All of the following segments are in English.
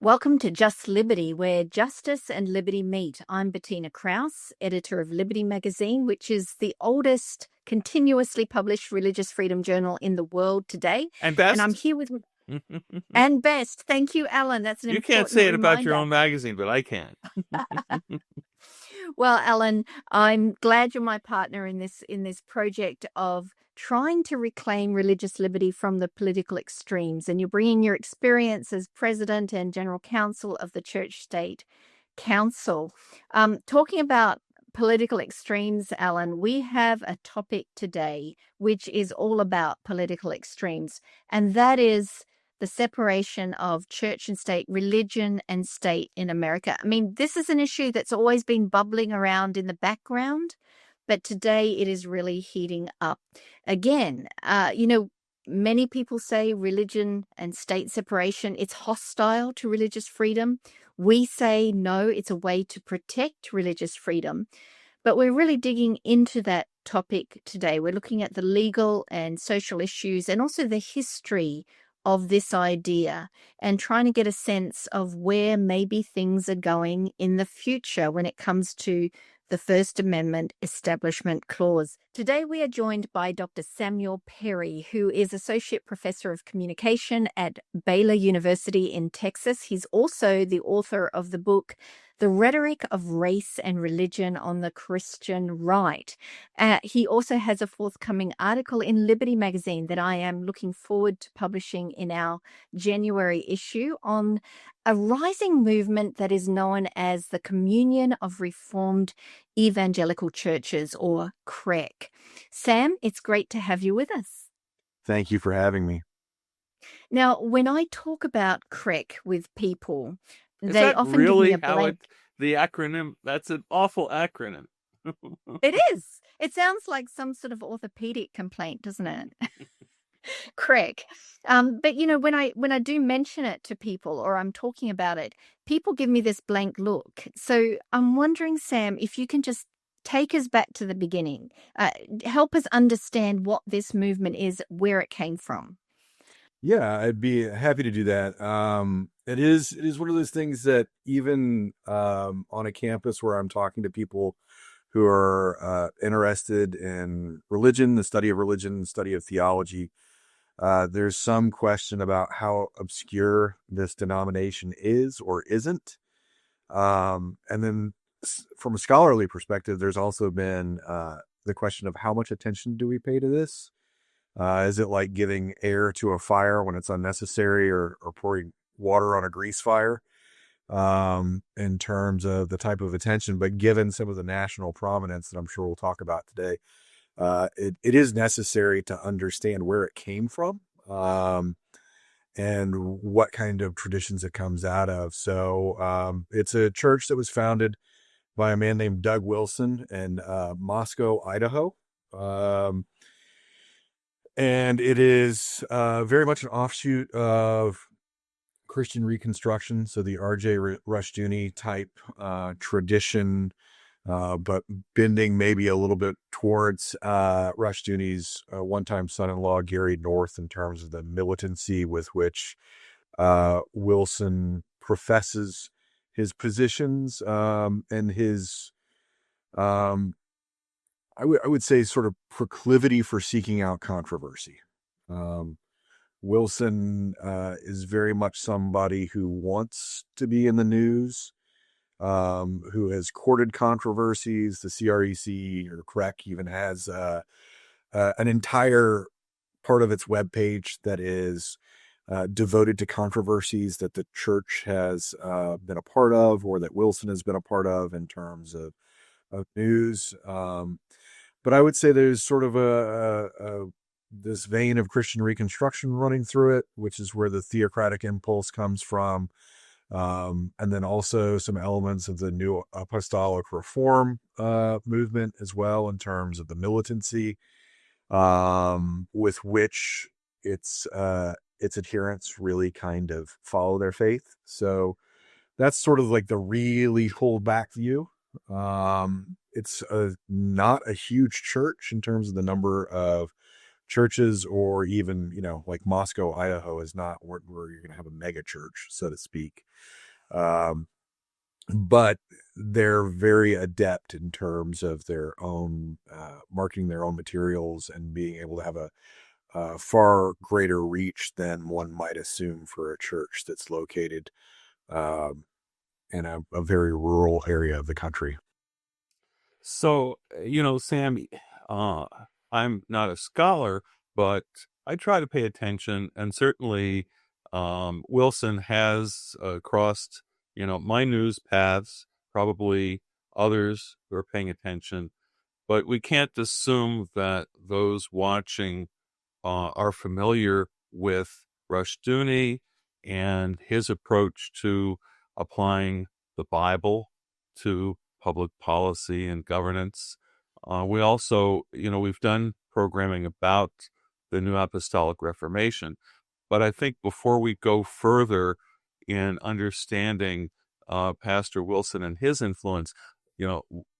Welcome to Just Liberty, where justice and liberty meet. I'm Bettina Krause, editor of Liberty magazine, which is the oldest continuously published religious freedom journal in the world today. And best. And I'm here with... and best. Thank you, Alan. That's an You important can't say it about your reminder. own magazine, but I can. Well, Alan, I'm glad you're my partner in this project of trying to reclaim religious liberty from the political extremes. And you're bringing your experience as president and general counsel of the Church State Council. Talking about political extremes, Alan, we have a topic today which is all about political extremes, and that is the separation of church and state, religion and state in America. I mean, this is an issue that's always been bubbling around in the background, but today it is really heating up again. Many people say religion and state separation, it's hostile to religious freedom. We say, no, it's a way to protect religious freedom. But we're really digging into that topic today. We're looking at the legal and social issues and also the history of this idea and trying to get a sense of where maybe things are going in the future when it comes to the First Amendment Establishment Clause. Today we are joined by Dr. Samuel Perry, who is Associate Professor of Communication at Baylor University in Texas. He's also the author of the book, The Rhetoric of Race and Religion on the Christian Right. He also has a forthcoming article in Liberty magazine that I am looking forward to publishing in our January issue on a rising movement that is known as the Communion of Reformed Evangelical Churches, or CREC. Sam, it's great to have you with us. Thank you for having me. Now, when I talk about CREC with people, Is they that often really give me a blank. the acronym? That's an awful acronym. It is. It sounds like some sort of orthopedic complaint, doesn't it? CREC. But when I do mention it to people or I'm talking about it, people give me this blank look. So I'm wondering, Sam, if you can just take us back to the beginning, help us understand what this movement is, where it came from. Yeah, I'd be happy to do that. It is one of those things that even on a campus where I'm talking to people who are interested in religion, the study of theology, there's some question about how obscure this denomination is or isn't. And then from a scholarly perspective, there's also been the question of how much attention do we pay to this? Is it like giving air to a fire when it's unnecessary or pouring water on a grease fire in terms of the type of attention? But given some of the national prominence that I'm sure we'll talk about today, it is necessary to understand where it came from and what kind of traditions it comes out of. So it's a church that was founded by a man named Doug Wilson in Moscow, Idaho. And it is very much an offshoot of Christian Reconstruction, so the R.J. Rushdoony type tradition, but bending maybe a little bit towards Rushdoony's one-time son-in-law, Gary North, in terms of the militancy with which Wilson professes his positions and his I would say sort of proclivity for seeking out controversy. Wilson is very much somebody who wants to be in the news, who has courted controversies. The CREC or CREC even has an entire part of its webpage that is devoted to controversies that the church has been a part of or that Wilson has been a part of in terms of news. But I would say there's sort of this vein of Christian Reconstruction running through it, which is where the theocratic impulse comes from. And then also some elements of the new apostolic reform movement as well, in terms of the militancy with which its adherents really kind of follow their faith. So that's sort of like the really hold back view. It's not a huge church in terms of the number of churches, or even, like Moscow, Idaho is not where you're going to have a mega church, so to speak. But they're very adept in terms of their own marketing their own materials and being able to have a far greater reach than one might assume for a church that's located in a very rural area of the country. So, Sam, I'm not a scholar, but I try to pay attention, and certainly Wilson has crossed, my news paths, probably others who are paying attention, but we can't assume that those watching are familiar with Rushdoony and his approach to applying the Bible to public policy and governance. We also, we've done programming about the New Apostolic Reformation, but I think before we go further in understanding Pastor Wilson and his influence,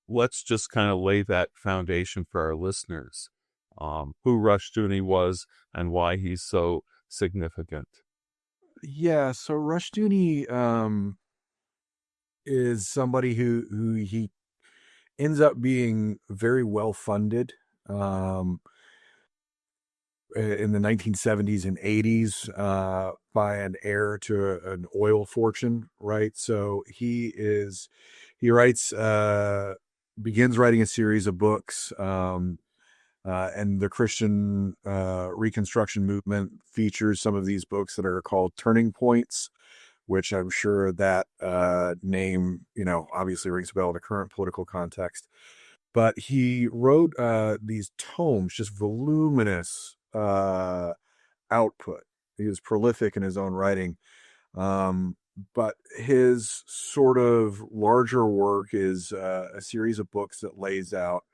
let's just kind of lay that foundation for our listeners. Who Rushdoony was and why he's so significant. Yeah, so Rushdoony is somebody who he ends up being very well funded in the 1970s and 80s by an heir to an oil fortune, right? So he begins writing a series of books, and the Christian Reconstruction movement features some of these books that are called Turning Points, which I'm sure that name, obviously rings a bell in the current political context. But he wrote these tomes, just voluminous output. He was prolific in his own writing. But his sort of larger work is a series of books that lays out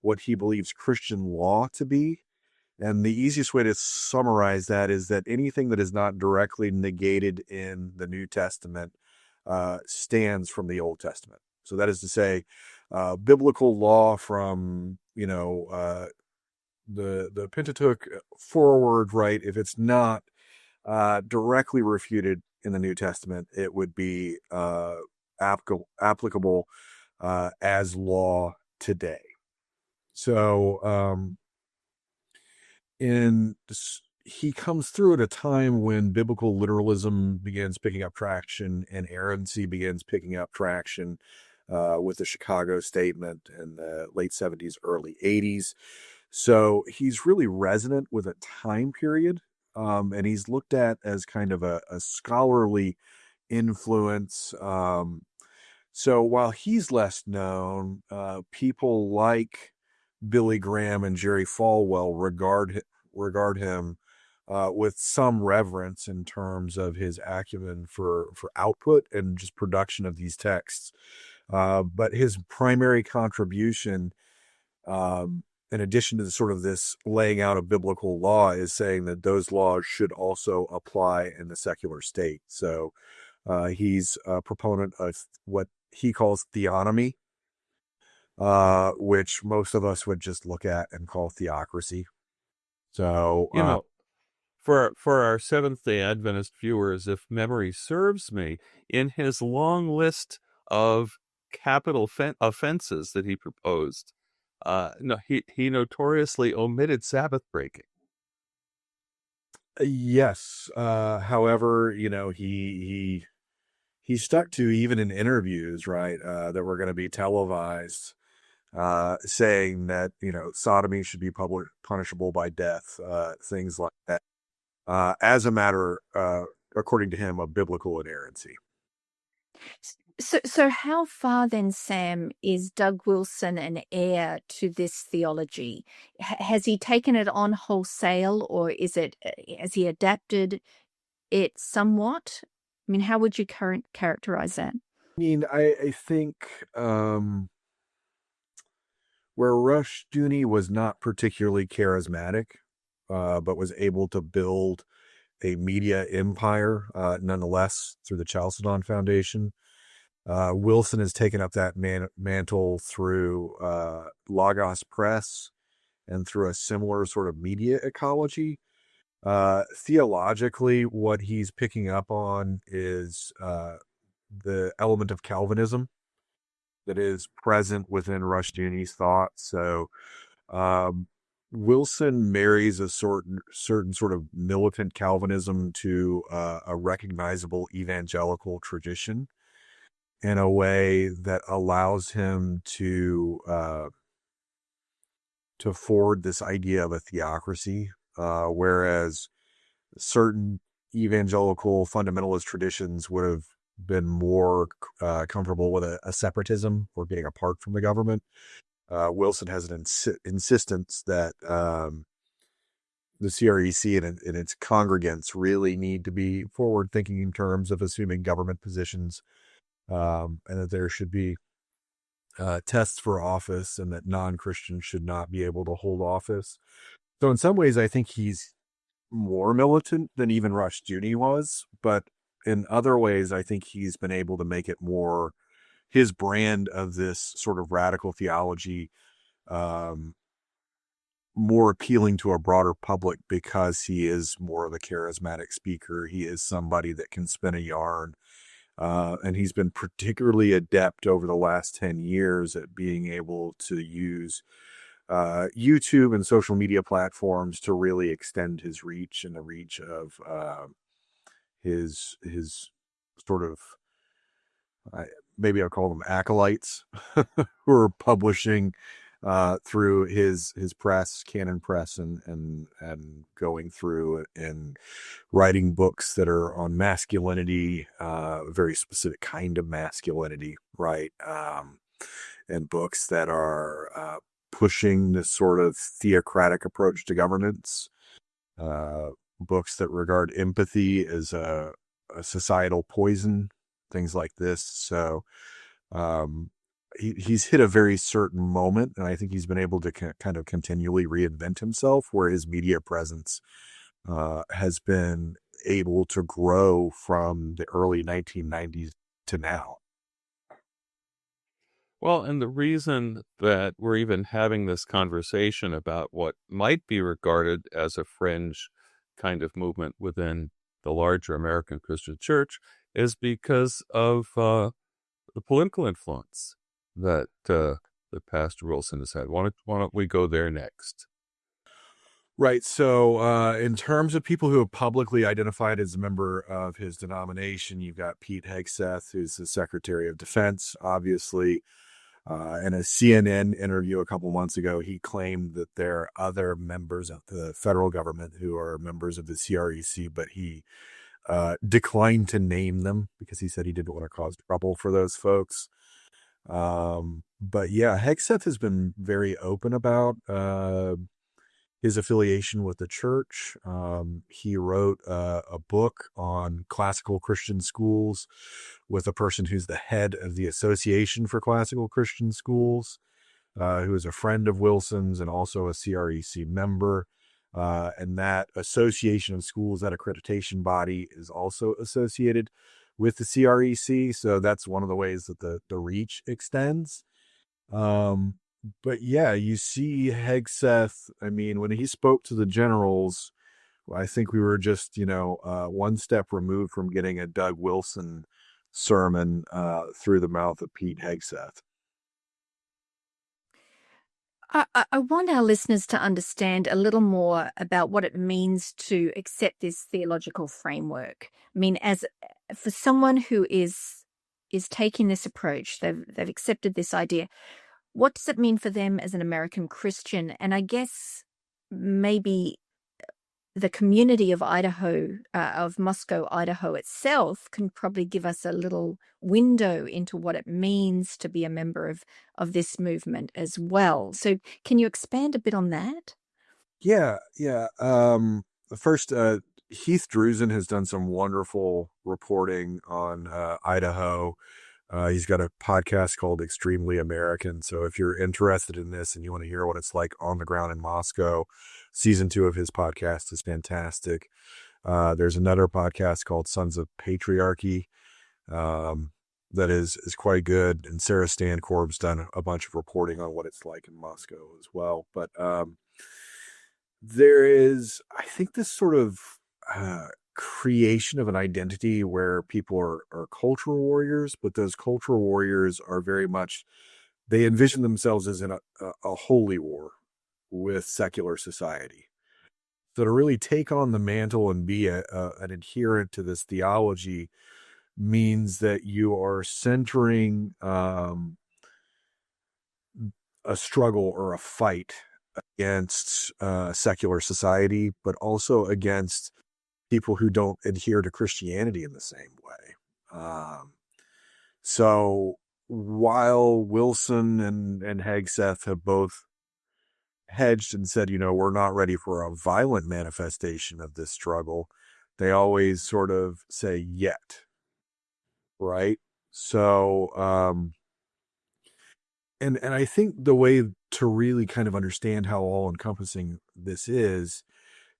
what he believes Christian law to be. And the easiest way to summarize that is that anything that is not directly negated in the New Testament stands from the Old Testament. So that is to say, biblical law from, the Pentateuch forward, right? If it's not directly refuted in the New Testament, it would be applicable as law today. So, he comes through at a time when biblical literalism begins picking up traction and errancy begins picking up traction with the Chicago Statement in the late 70s, early 80s. So he's really resonant with a time period, and he's looked at as kind of a scholarly influence. So while he's less known, people like Billy Graham and Jerry Falwell regard him with some reverence in terms of his acumen for output and just production of these texts. But his primary contribution, in addition to sort of this laying out of biblical law, is saying that those laws should also apply in the secular state. So he's a proponent of what he calls theonomy, which most of us would just look at and call theocracy. So, for our Seventh-day Adventist viewers, if memory serves me, in his long list of capital offenses that he proposed, he notoriously omitted Sabbath breaking. Yes. However, he stuck to, even in interviews, right, that were going to be televised, saying that, sodomy should be punishable by death, things like that, as a matter, according to him, of biblical inerrancy. So how far then, Sam, is Doug Wilson an heir to this theology? Has he taken it on wholesale, or has he adapted it somewhat? I mean, how would you characterize that? I mean, I think where Rushdoony was not particularly charismatic, but was able to build a media empire, nonetheless, through the Chalcedon Foundation, Wilson has taken up that mantle through Logos Press and through a similar sort of media ecology. Theologically, what he's picking up on is the element of Calvinism that is present within Rushdoony's thought. So Wilson marries a certain sort of militant Calvinism to a recognizable evangelical tradition in a way that allows him to forward this idea of a theocracy, whereas certain evangelical fundamentalist traditions would have been more comfortable with a separatism or being apart from the government. Wilson has an insistence that the CREC and its congregants really need to be forward-thinking in terms of assuming government positions, and that there should be tests for office, and that non-Christians should not be able to hold office. So in some ways, I think he's more militant than even Rushdoony was, but in other ways, I think he's been able to make it more his brand of this sort of radical theology, more appealing to a broader public because he is more of a charismatic speaker. He is somebody that can spin a yarn. And he's been particularly adept over the last 10 years at being able to use YouTube and social media platforms to really extend his reach and the reach of his sort of, maybe I'll call them acolytes, who are publishing through his press, Canon Press, and going through and writing books that are on masculinity, a very specific kind of masculinity, right? And books that are pushing this sort of theocratic approach to governance, books that regard empathy as a societal poison, things like this. So he's hit a very certain moment, and I think he's been able to kind of continually reinvent himself, where his media presence has been able to grow from the early 1990s to now. Well, and the reason that we're even having this conversation about what might be regarded as a fringe kind of movement within the larger American Christian church is because of the political influence that Pastor Wilson has had. Why don't we go there next? Right. So in terms of people who have publicly identified as a member of his denomination, you've got Pete Hegseth, who's the Secretary of Defense, obviously. In a CNN interview a couple months ago, he claimed that there are other members of the federal government who are members of the CREC, but he declined to name them because he said he didn't want to cause trouble for those folks. But yeah, Hegseth has been very open about his affiliation with the church. He wrote a book on classical Christian schools with a person who's the head of the Association for Classical Christian Schools, who is a friend of Wilson's and also a CREC member. And that association of schools, that accreditation body, is also associated with the CREC. So that's one of the ways that the reach extends. But yeah, you see Hegseth, I mean, when he spoke to the generals, I think we were just, one step removed from getting a Doug Wilson sermon through the mouth of Pete Hegseth. I want our listeners to understand a little more about what it means to accept this theological framework. I mean, as for someone who is taking this approach, they've accepted this idea. What does it mean for them as an American Christian? And I guess maybe the community of Idaho, of Moscow, Idaho itself, can probably give us a little window into what it means to be a member of this movement as well. So can you expand a bit on that? Yeah. First, Heath Drusen has done some wonderful reporting on Idaho. He's got a podcast called Extremely American. So if you're interested in this and you want to hear what it's like on the ground in Moscow, season 2 of his podcast is fantastic. There's another podcast called Sons of Patriarchy that is quite good. And Sarah Stankorb's done a bunch of reporting on what it's like in Moscow as well. But there is, I think, this sort of creation of an identity where people are cultural warriors, but those cultural warriors are very much, they envision themselves as in a holy war with secular society. So to really take on the mantle and be an adherent to this theology means that you are centering a struggle or a fight against secular society, but also against people who don't adhere to Christianity in the same way. So while Wilson and Hegseth have both hedged and said, we're not ready for a violent manifestation of this struggle, they always sort of say yet, right? So, and I think the way to really kind of understand how all-encompassing this is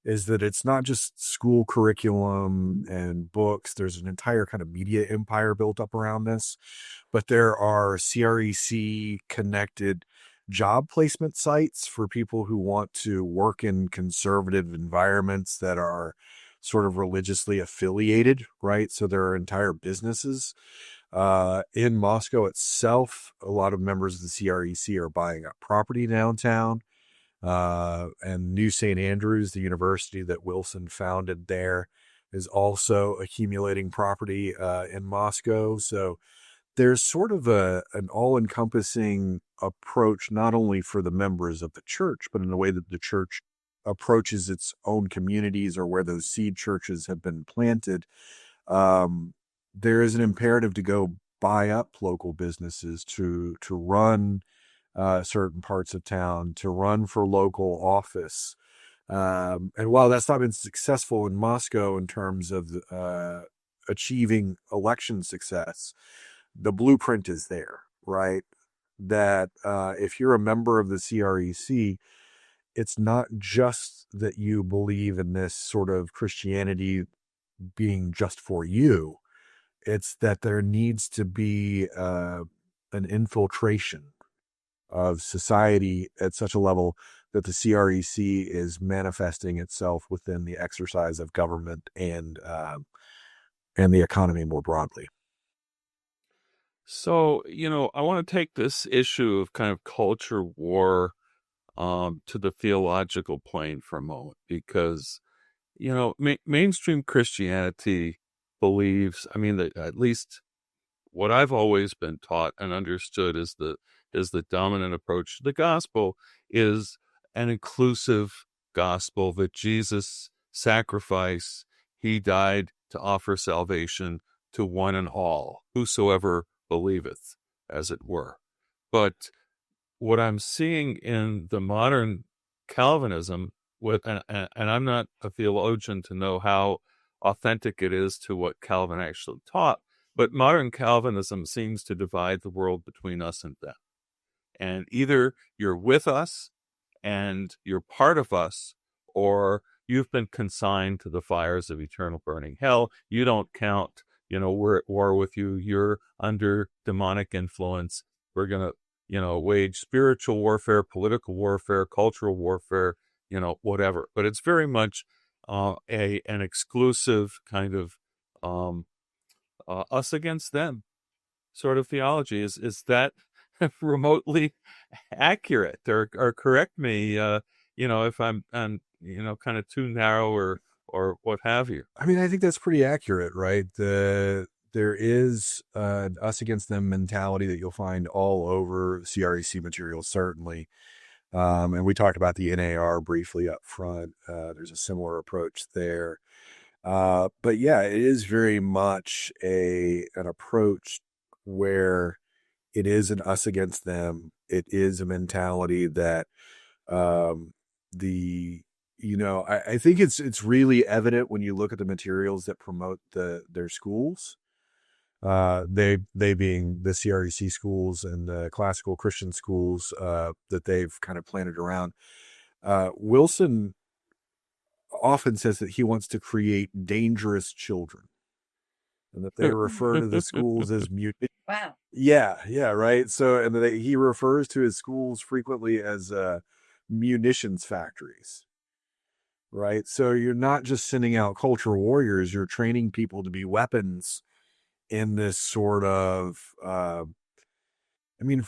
that it's not just school curriculum and books. There's an entire kind of media empire built up around this, but there are CREC connected job placement sites for people who want to work in conservative environments that are sort of religiously affiliated, right? So there are entire businesses. In Moscow itself, a lot of members of the CREC are buying up property downtown. And New St. Andrews, the university that Wilson founded there, is also accumulating property in Moscow. So there's sort of an all-encompassing approach, not only for the members of the church, but in the way that the church approaches its own communities or where those seed churches have been planted. There is an imperative to go buy up local businesses to run certain parts of town, to run for local office. And while that's not been successful in Moscow in terms of achieving election success, the blueprint is there, right? That if you're a member of the CREC, it's not just that you believe in this sort of Christianity being just for you. It's that there needs to be an infiltration of society at such a level that the CREC is manifesting itself within the exercise of government and the economy more broadly. So, I want to take this issue of kind of culture war to the theological plane for a moment, because, mainstream Christianity believes, that at least what I've always been taught and understood is the dominant approach to the gospel is an inclusive gospel, that Jesus' sacrifice, he died to offer salvation to one and all, whosoever believeth, as it were. But what I'm seeing in the modern Calvinism, and I'm not a theologian to know how authentic it is to what Calvin actually taught, but modern Calvinism seems to divide the world between us and them. And either you're with us and you're part of us, or you've been consigned to the fires of eternal burning hell. You don't count. We're at war with you. You're under demonic influence. We're going to, wage spiritual warfare, political warfare, cultural warfare, whatever. But it's very much an exclusive kind of us against them sort of theology. Is that remotely accurate? Or correct me, if I'm kind of too narrow or what have you. I think that's pretty accurate, right? There is an us against them mentality that you'll find all over CREC materials, certainly. And we talked about the NAR briefly up front. There's a similar approach there. But yeah, it is very much an approach where it is an us against them. It is a mentality that I think it's really evident when you look at the materials that promote their schools. They being the CREC schools and the classical Christian schools that they've kind of planted around. Wilson often says that he wants to create dangerous children, and that they refer to the schools as mutant. Wow. Yeah, right. So, and he refers to his schools frequently as munitions factories. right? So you're not just sending out cultural warriors, you're training people to be weapons in this sort of, in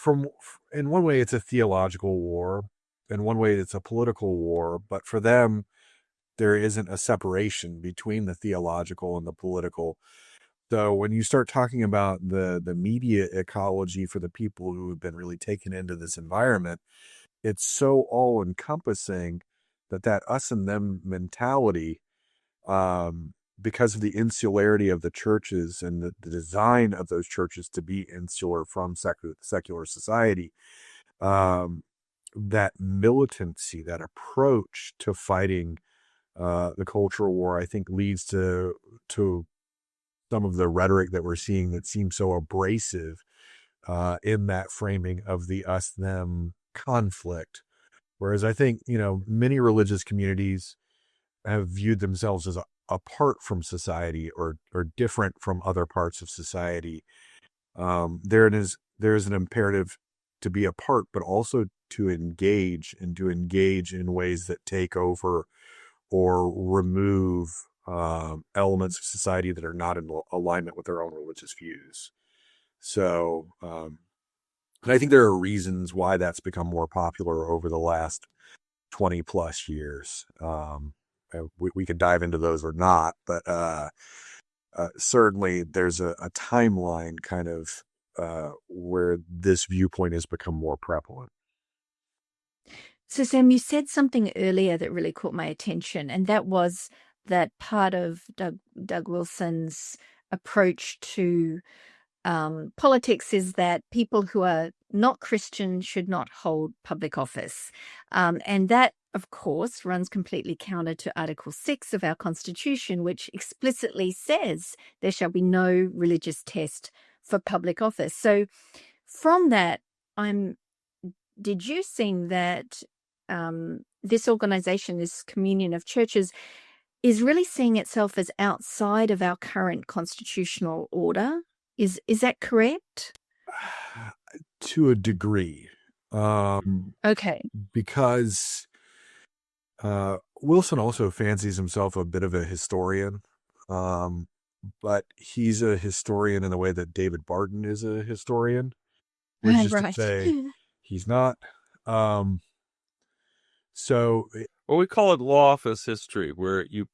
one way, it's a theological war. In one way, it's a political war. But for them, there isn't a separation between the theological and the political. So when you start talking about the media ecology for the people who have been really taken into this environment, it's so all encompassing that us and them mentality, because of the insularity of the churches and the design of those churches to be insular from secular society, that militancy, that approach to fighting the cultural war, I think leads to some of the rhetoric that we're seeing that seems so abrasive in that framing of the us-them conflict. Whereas I think, many religious communities have viewed themselves as apart from society or different from other parts of society. There is an imperative to be apart, but also to engage in ways that take over or remove elements of society that are not in alignment with their own religious views. So, and I think there are reasons why that's become more popular over the last 20 plus years. We could dive into those or not, but certainly there's a timeline kind of where this viewpoint has become more prevalent. So, Sam, you said something earlier that really caught my attention, and that was that part of Doug Wilson's approach to politics is that people who are not Christian should not hold public office. And that, of course, runs completely counter to Article 6 of our Constitution, which explicitly says there shall be no religious test for public office. So from that, I'm deducing that this organization, this communion of churches, is really seeing itself as outside of our current constitutional order. Is that correct? To a degree. Okay. Because Wilson also fancies himself a bit of a historian, but he's a historian in the way that David Barton is a historian, which is Right. to say he's not. So, Well, we call it law office history, where you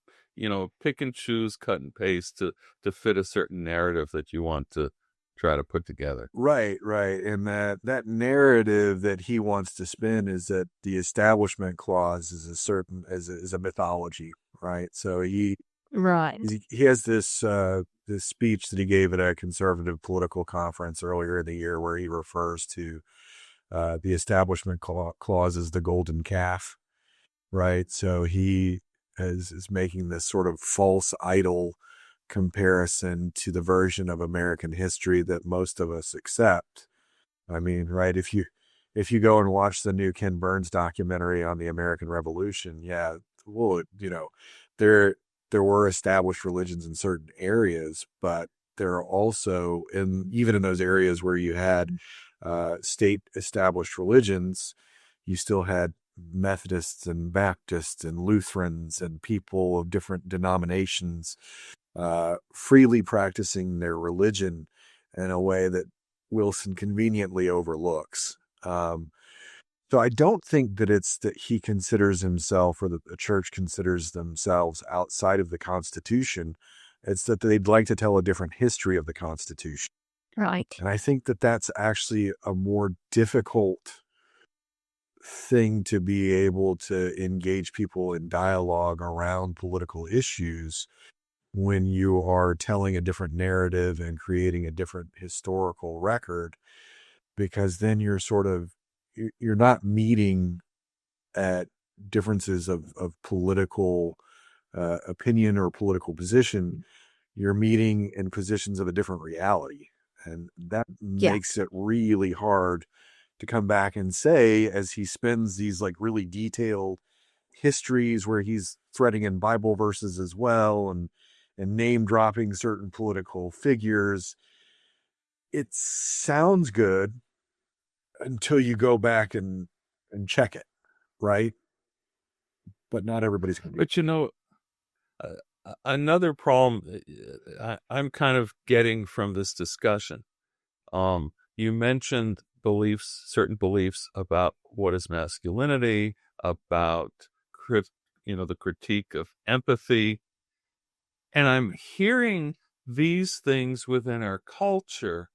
pick and choose, cut and paste to fit a certain narrative that you want to try to put together. Right. And that narrative that he wants to spin is that the Establishment Clause is a mythology, right? So he has this speech that he gave at a conservative political conference earlier in the year where he refers to the Establishment Clause as the golden calf, right? So he is making this sort of false idol comparison to the version of American history that most of us accept. I mean, right, if you go and watch the new Ken Burns documentary on the American Revolution, there were established religions in certain areas, but there are also, even in those areas where you had state established religions, you still had Methodists and Baptists and Lutherans and people of different denominations freely practicing their religion in a way that Wilson conveniently overlooks. So I don't think that it's that he considers himself or that the church considers themselves outside of the Constitution. It's that they'd like to tell a different history of the Constitution. Right. And I think that that's actually a more difficult thing to be able to engage people in dialogue around political issues when you are telling a different narrative and creating a different historical record, because then you're not meeting at differences of political opinion or political position. You're meeting in positions of a different reality. And that makes it really hard to come back and say, as he spends these like really detailed histories where he's threading in Bible verses as well and name dropping certain political figures. It sounds good until you go back and check it, right? but not everybody's going to be. But another problem I'm kind of getting from this discussion. You mentioned certain beliefs about what is masculinity, about the critique of empathy, and I'm hearing these things within our culture,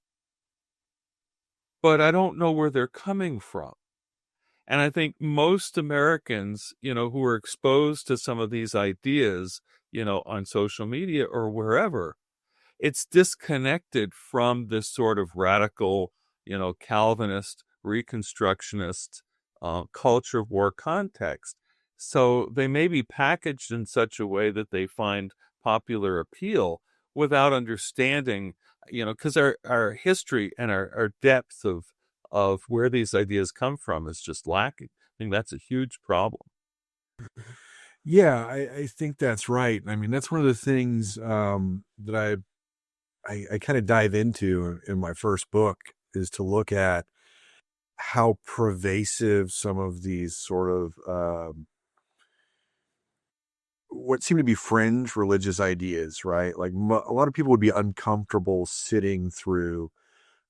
but I don't know where they're coming from. And I think most Americans, who are exposed to some of these ideas, on social media or wherever, it's disconnected from this sort of radical, Calvinist, Reconstructionist culture war context. So they may be packaged in such a way that they find popular appeal without understanding, because our history and our depth of where these ideas come from is just lacking. I think that's a huge problem. Yeah, I think that's right. I mean, that's one of the things that I kind of dive into in my first book, is to look at how pervasive some of these sort of what seem to be fringe religious ideas, right? Like a lot of people would be uncomfortable sitting through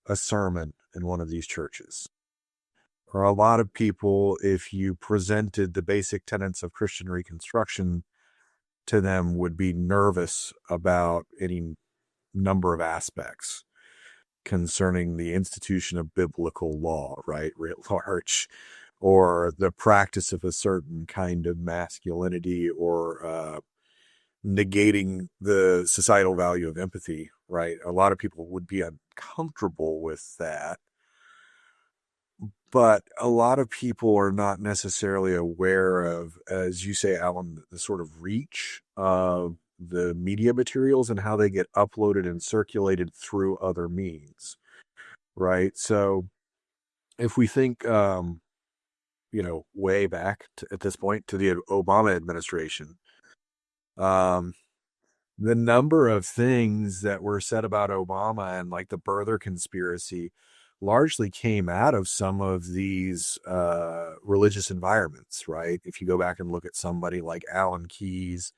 a sermon in one of these churches. Or a lot of people, if you presented the basic tenets of Christian Reconstruction to them, would be nervous about any number of aspects concerning the institution of biblical law, right, writ large, or the practice of a certain kind of masculinity, or negating the societal value of empathy, right? A lot of people would be uncomfortable with that. But a lot of people are not necessarily aware of, as you say, Alan, the sort of reach of the media materials and how they get uploaded and circulated through other means, right? So if we think, way back at this point to the Obama administration, the number of things that were said about Obama and like the birther conspiracy largely came out of some of these religious environments, right? If you go back and look at somebody like Alan Keyes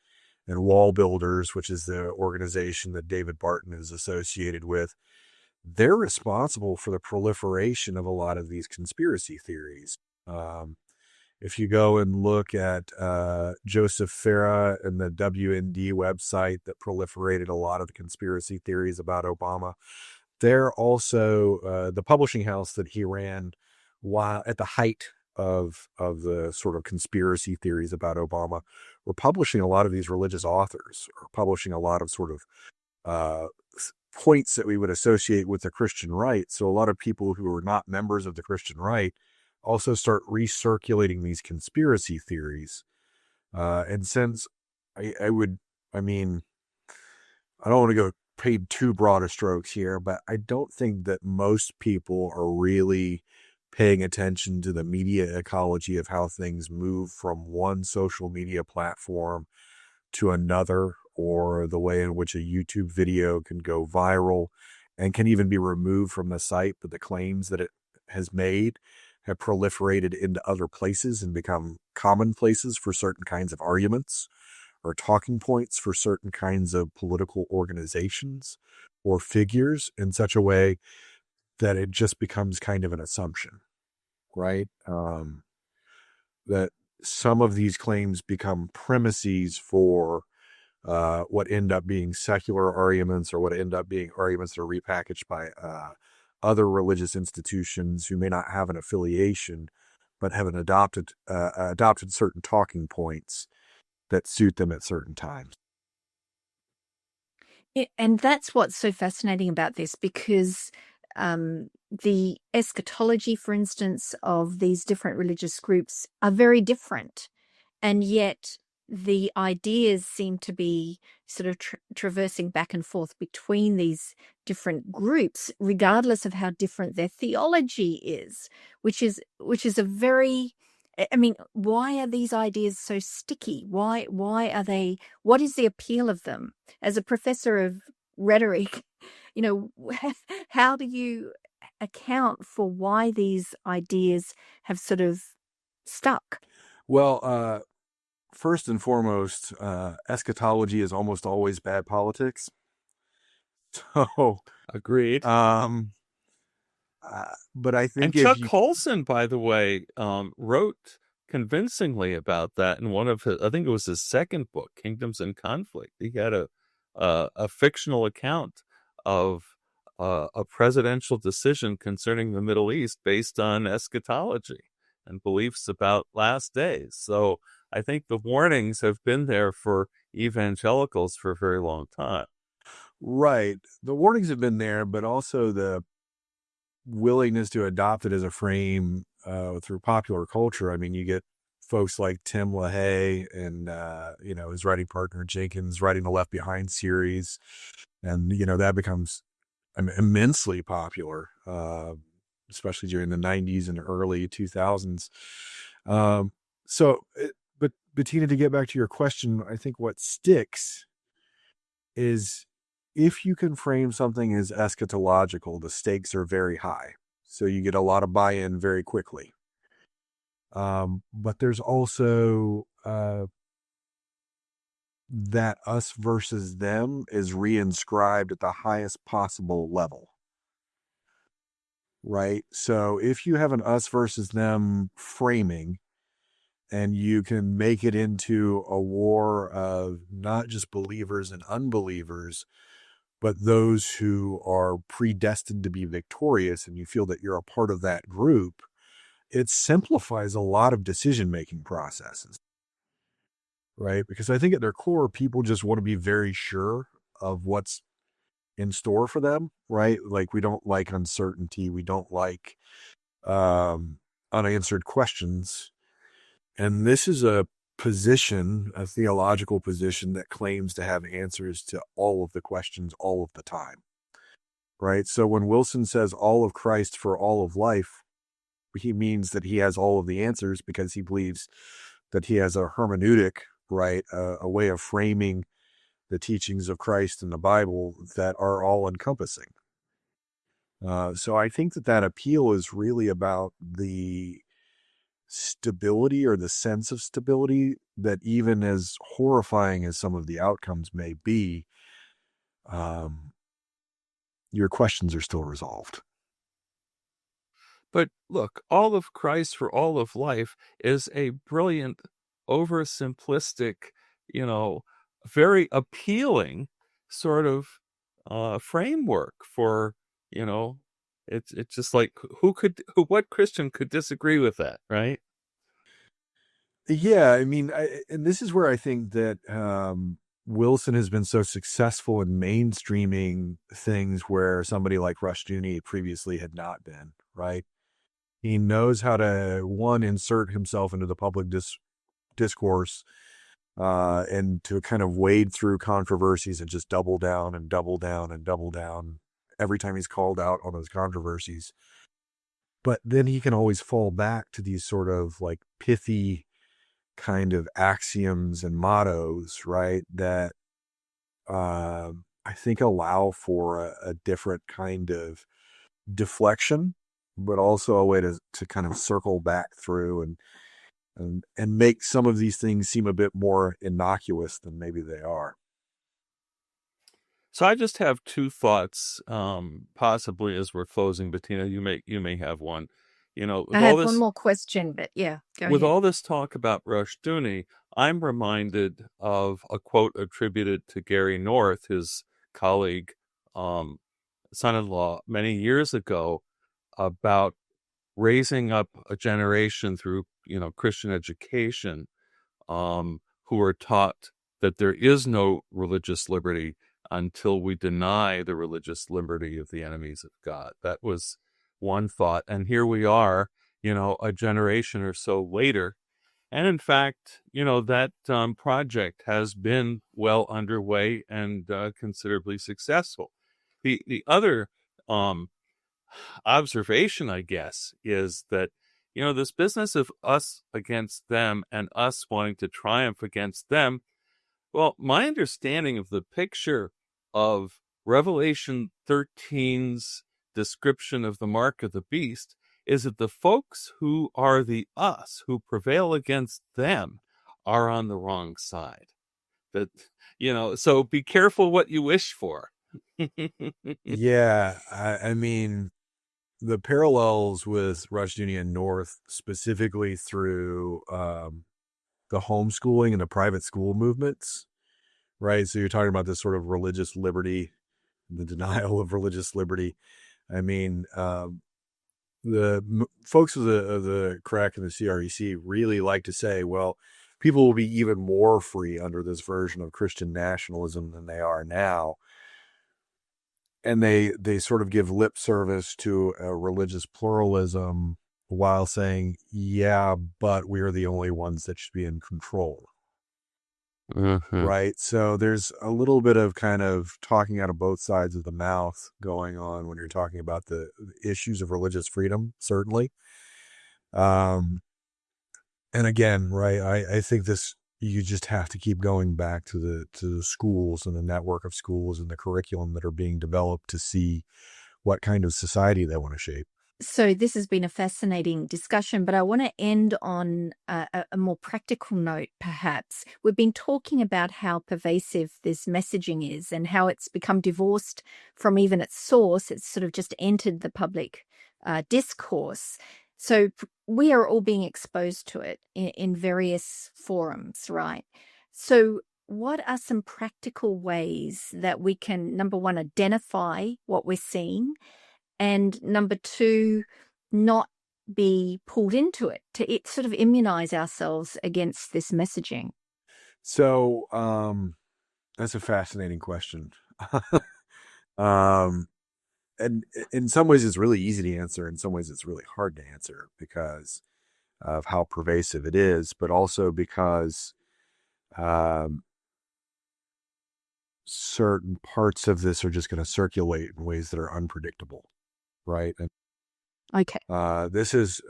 and Wall Builders, which is the organization that David Barton is associated with, they're responsible for the proliferation of a lot of these conspiracy theories. If you go and look at Joseph Farah and the WND website that proliferated a lot of the conspiracy theories about Obama, they're also the publishing house that he ran while at the height of the sort of conspiracy theories about Obama were publishing a lot of these religious authors, or publishing a lot of sort of points that we would associate with the Christian right. So a lot of people who were not members of the Christian right also start recirculating these conspiracy theories. And since I don't want to go paint too broad a strokes here, but I don't think that most people are really paying attention to the media ecology of how things move from one social media platform to another, or the way in which a YouTube video can go viral and can even be removed from the site, but the claims that it has made have proliferated into other places and become commonplaces for certain kinds of arguments, or talking points for certain kinds of political organizations or figures, in such a way that it just becomes kind of an assumption, right? That some of these claims become premises for what end up being secular arguments, or what end up being arguments that are repackaged by other religious institutions who may not have an affiliation, but have adopted certain talking points that suit them at certain times. And that's what's so fascinating about this, because the eschatology, for instance, of these different religious groups are very different. And yet the ideas seem to be sort of traversing back and forth between these different groups, regardless of how different their theology is, which is a very, I mean, why are these ideas so sticky? Why are they, what is the appeal of them? As a professor of rhetoric, how do you account for why these ideas have sort of stuck? Well, first and foremost, eschatology is almost always bad politics. So, Agreed. but I think And Chuck Colson, by the way, wrote convincingly about that in one of his, I think it was his second book, Kingdoms in Conflict. He had a fictional account of a presidential decision concerning the Middle East based on eschatology and beliefs about last days. So I think the warnings have been there for evangelicals for a very long time. Right. The warnings have been there, but also the willingness to adopt it as a frame through popular culture. I mean, you get folks like Tim LaHaye and, his writing partner Jenkins writing the Left Behind series. And, that becomes immensely popular, especially during the 90s and early 2000s. But Bettina, to get back to your question, I think what sticks is if you can frame something as eschatological, the stakes are very high. So you get a lot of buy-in very quickly. But there's also that us versus them is reinscribed at the highest possible level. Right? So if you have an us versus them framing, and you can make it into a war of not just believers and unbelievers, but those who are predestined to be victorious, and you feel that you're a part of that group, it simplifies a lot of decision-making processes, right? Because I think at their core, people just want to be very sure of what's in store for them, right? Like, we don't like uncertainty. We don't like unanswered questions. And this is a position, a theological position that claims to have answers to all of the questions all of the time, right? So when Wilson says all of Christ for all of life, he means that he has all of the answers because he believes that he has a hermeneutic, right? A way of framing the teachings of Christ in the Bible that are all encompassing. So I think that appeal is really about the stability or the sense of stability that, even as horrifying as some of the outcomes may be, your questions are still resolved. But look, all of Christ for all of life is a brilliant, oversimplistic, very appealing sort of framework for, it's just like, what Christian could disagree with that, right? Yeah, I mean, and this is where I think that Wilson has been so successful in mainstreaming things where somebody like Rushdoony previously had not been, right? He knows how to, one, insert himself into the public discourse and to kind of wade through controversies and just double down and double down and double down every time he's called out on those controversies. But then he can always fall back to these sort of like pithy kind of axioms and mottos, right? That I think allow for a different kind of deflection, but also a way to kind of circle back through and make some of these things seem a bit more innocuous than maybe they are. So I just have two thoughts, possibly as we're closing. Bettina, you may have one. I have one more question, but yeah, go with ahead. all this talk about Rushdoony, I'm reminded of a quote attributed to Gary North, his colleague, son-in-law, many years ago, about raising up a generation through, Christian education, who are taught that there is no religious liberty until we deny the religious liberty of the enemies of God. That was one thought. And here we are, a generation or so later. And in fact, that project has been well underway and considerably successful. The other observation, I guess, is that, this business of us against them and us wanting to triumph against them, well, my understanding of the picture of Revelation 13's description of the mark of the beast is that the folks who are the us, who prevail against them, are on the wrong side. That, so be careful what you wish for. Yeah, I mean, the parallels with Rushdoonian North, specifically through the homeschooling and the private school movements, right? So you're talking about this sort of religious liberty, the denial of religious liberty. I mean, the folks of the CREC and the CREC really like to say, well, people will be even more free under this version of Christian nationalism than they are now. And they sort of give lip service to a religious pluralism while saying, yeah, but we're the only ones that should be in control. Mm-hmm. Right. So there's a little bit of kind of talking out of both sides of the mouth going on when you're talking about the issues of religious freedom, certainly. And again, right, I think you just have to keep going back to the schools and the network of schools and the curriculum that are being developed to see what kind of society they want to shape. So this has been a fascinating discussion, but I want to end on a more practical note, perhaps. We've been talking about how pervasive this messaging is and how it's become divorced from even its source. It's sort of just entered the public discourse. So we are all being exposed to it in various forums, right? So what are some practical ways that we can, number one, identify what we're seeing, and number two, not be pulled into it, to sort of immunize ourselves against this messaging? So that's a fascinating question. And in some ways it's really easy to answer. In some ways it's really hard to answer because of how pervasive it is, but also because certain parts of this are just going to circulate in ways that are unpredictable, right? And Okay. this is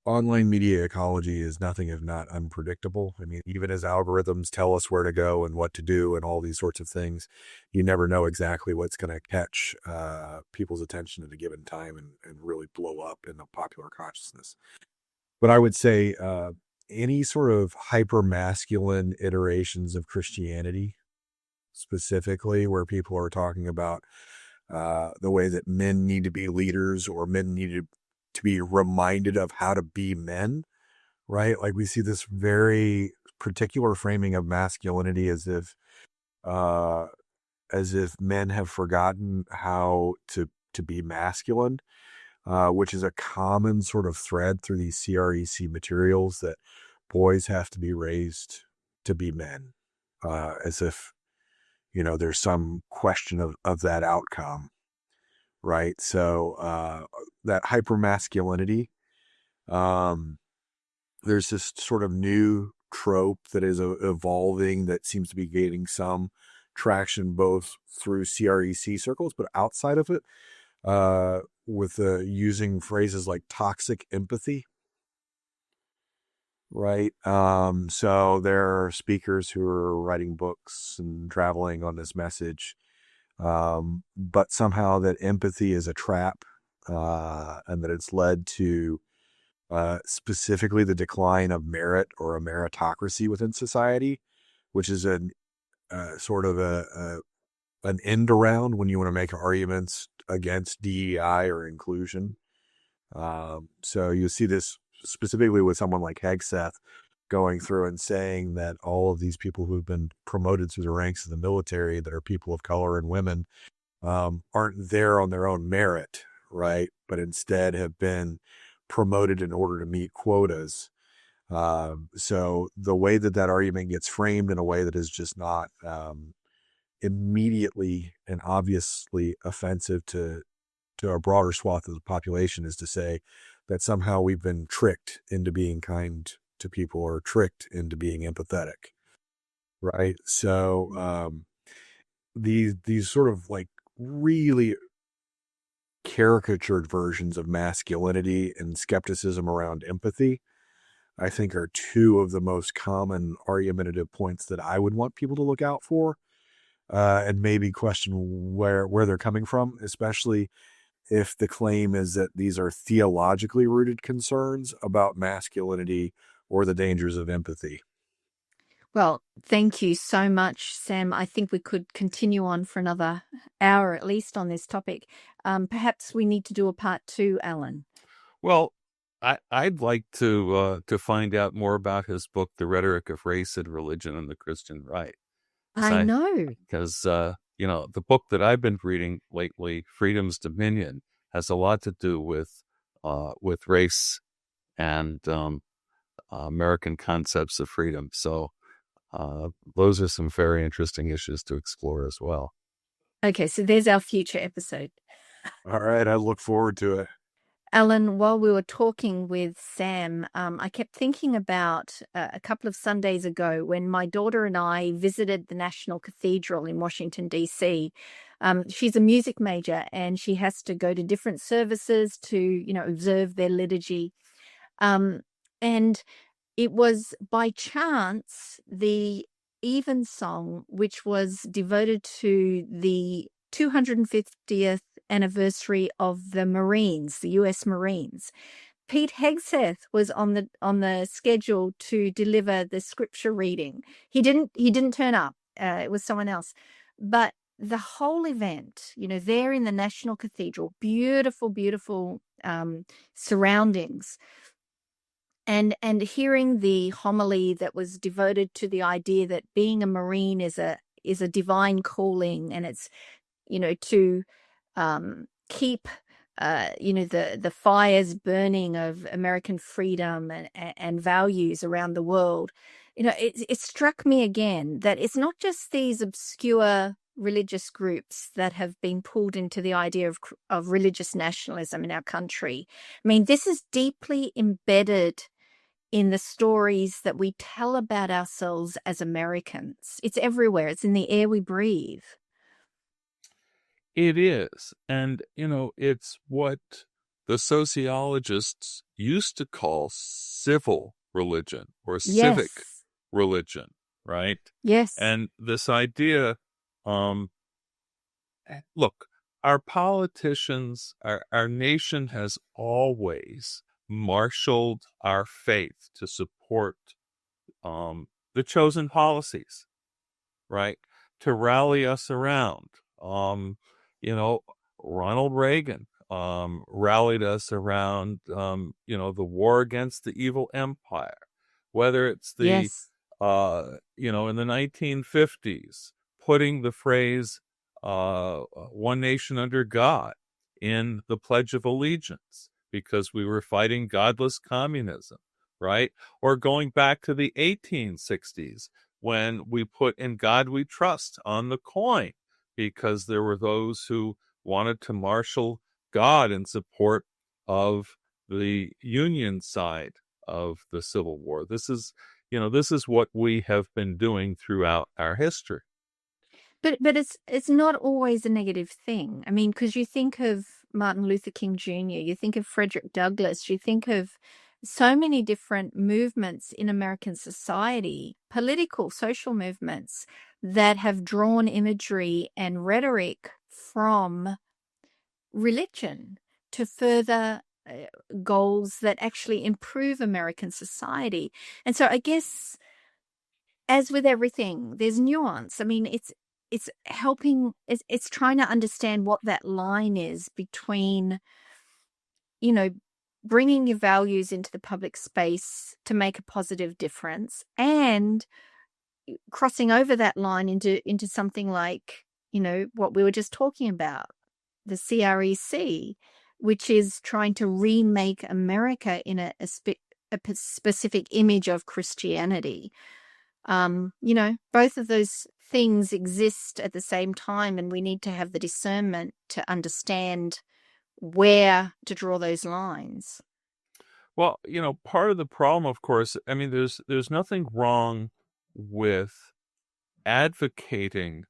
online media ecology is nothing if not unpredictable. I mean, even as algorithms tell us where to go and what to do and all these sorts of things, you never know exactly what's going to catch people's attention at a given time and really blow up in the popular consciousness. But I would say any sort of hyper-masculine iterations of Christianity, specifically where people are talking about the way that men need to be leaders or men need to be reminded of how to be men, right? Like we see this very particular framing of masculinity as if men have forgotten how to be masculine, which is a common sort of thread through these CREC materials, that boys have to be raised to be men, as if, there's some question of that outcome. Right. So that hypermasculinity, there's this sort of new trope that is evolving that seems to be gaining some traction both through CREC circles, but outside of it, with using phrases like toxic empathy. Right. So there are speakers who are writing books and traveling on this message. But somehow that empathy is a trap, and that it's led to specifically the decline of merit or a meritocracy within society, which is an sort of an end around when you want to make arguments against DEI or inclusion. So you see this specifically with someone like Hegseth going through and saying that all of these people who've been promoted through the ranks of the military that are people of color and women aren't there on their own merit, right? But instead have been promoted in order to meet quotas. So the way that argument gets framed in a way that is just not immediately and obviously offensive to a broader swath of the population is to say that somehow we've been tricked into being kind to people or tricked into being empathetic, right? So these sort of like really caricatured versions of masculinity and skepticism around empathy, I think, are two of the most common argumentative points that I would want people to look out for, and maybe question where they're coming from, especially if the claim is that these are theologically rooted concerns about masculinity or the dangers of empathy. Well, thank you so much, Sam. I think we could continue on for another hour at least on this topic. Perhaps we need to do a part 2, Alan. Well, I'd like to find out more about his book, The Rhetoric of Race and Religion and the Christian Right. I know. Because, the book that I've been reading lately, Freedom's Dominion, has a lot to do with race and American concepts of freedom. So those are some very interesting issues to explore as well. Okay, so there's our future episode. All right, I look forward to it. Alan, while we were talking with Sam, I kept thinking about a couple of Sundays ago when my daughter and I visited the National Cathedral in Washington, D.C. She's a music major and she has to go to different services to, observe their liturgy. And it was by chance the evensong, which was devoted to the 250th anniversary of the Marines, the U.S. Marines. Pete Hegseth was on the schedule to deliver the scripture reading. He didn't turn up. It was someone else. But the whole event, there in the National Cathedral, beautiful, beautiful surroundings. And hearing the homily that was devoted to the idea that being a Marine is a divine calling, and it's to keep the fires burning of American freedom and values around the world. It struck me again that it's not just these obscure religious groups that have been pulled into the idea of religious nationalism in our country. I mean, this is deeply embedded in the stories that we tell about ourselves as Americans. It's everywhere. It's in the air we breathe. It is. And, it's what the sociologists used to call civil religion or civic religion, right? Yes. And this idea, look, our politicians, our nation has always marshaled our faith to support the chosen policies, right? To rally us around. Ronald Reagan rallied us around, the war against the evil empire, whether it's the, in the 1950s, putting the phrase, one nation under God in the Pledge of Allegiance because we were fighting godless communism, right? Or going back to the 1860s when we put In God We Trust on the coin because there were those who wanted to marshal God in support of the Union side of the Civil War. This is what we have been doing throughout our history. But it's not always a negative thing. I mean, because you think of Martin Luther King Jr., you think of Frederick Douglass, you think of so many different movements in American society, political, social movements that have drawn imagery and rhetoric from religion to further goals that actually improve American society. And so I guess, as with everything, there's nuance. I mean, it's trying to understand what that line is between, bringing your values into the public space to make a positive difference and crossing over that line into something like, what we were just talking about, the CREC, which is trying to remake America in a specific image of Christianity. Both of those things exist at the same time, and we need to have the discernment to understand where to draw those lines. Well, part of the problem, of course, I mean, there's nothing wrong with advocating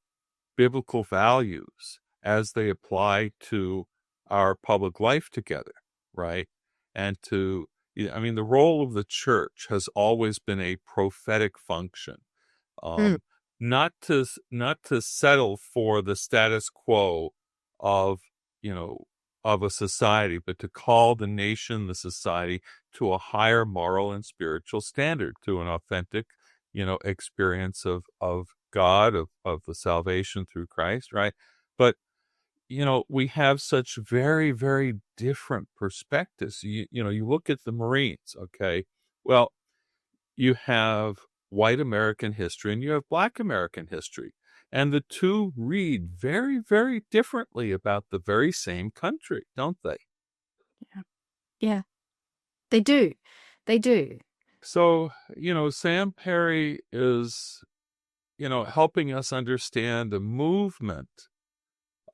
biblical values as they apply to our public life together, right? And the role of the church has always been a prophetic function. Not to settle for the status quo of, of a society, but to call the nation, the society, to a higher moral and spiritual standard, to an authentic, experience of God, of the salvation through Christ, right? But, we have such very, very different perspectives. You look at the Marines, okay? Well, you have white American history and you have Black American history. And the two read very, very differently about the very same country, don't they? Yeah, they do. They do. So, Sam Perry is, helping us understand a movement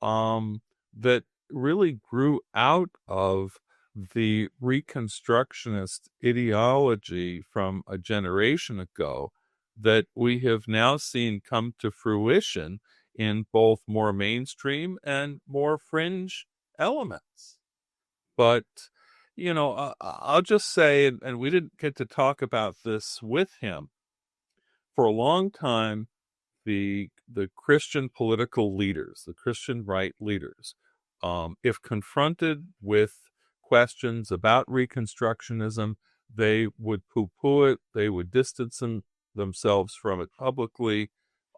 that really grew out of the Reconstructionist ideology from a generation ago that we have now seen come to fruition in both more mainstream and more fringe elements. But, I'll just say, and we didn't get to talk about this with him, for a long time, the Christian political leaders, the Christian right leaders, if confronted with questions about Reconstructionism, they would poo-poo it. They would distance themselves from it publicly.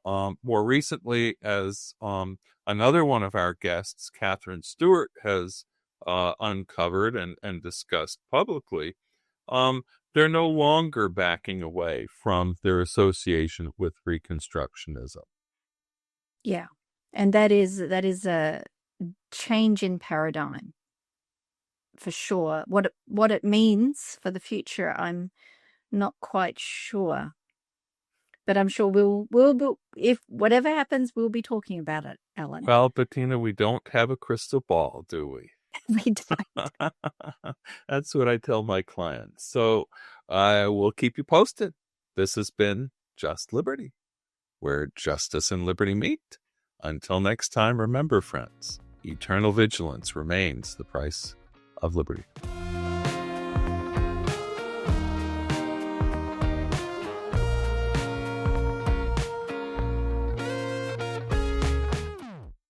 More recently, as another one of our guests, Catherine Stewart, has uncovered and discussed publicly, they're no longer backing away from their association with Reconstructionism. Yeah, and that is a change in paradigm for sure. What it means for the future, I'm not quite sure, but I'm sure we'll if whatever happens, we'll be talking about it, Alan. Well, Bettina, we don't have a crystal ball, do we? We don't. That's what I tell my clients. So I will keep you posted. This has been Just Liberty, where justice and liberty meet. Until next time, remember, friends, eternal vigilance remains the price of liberty.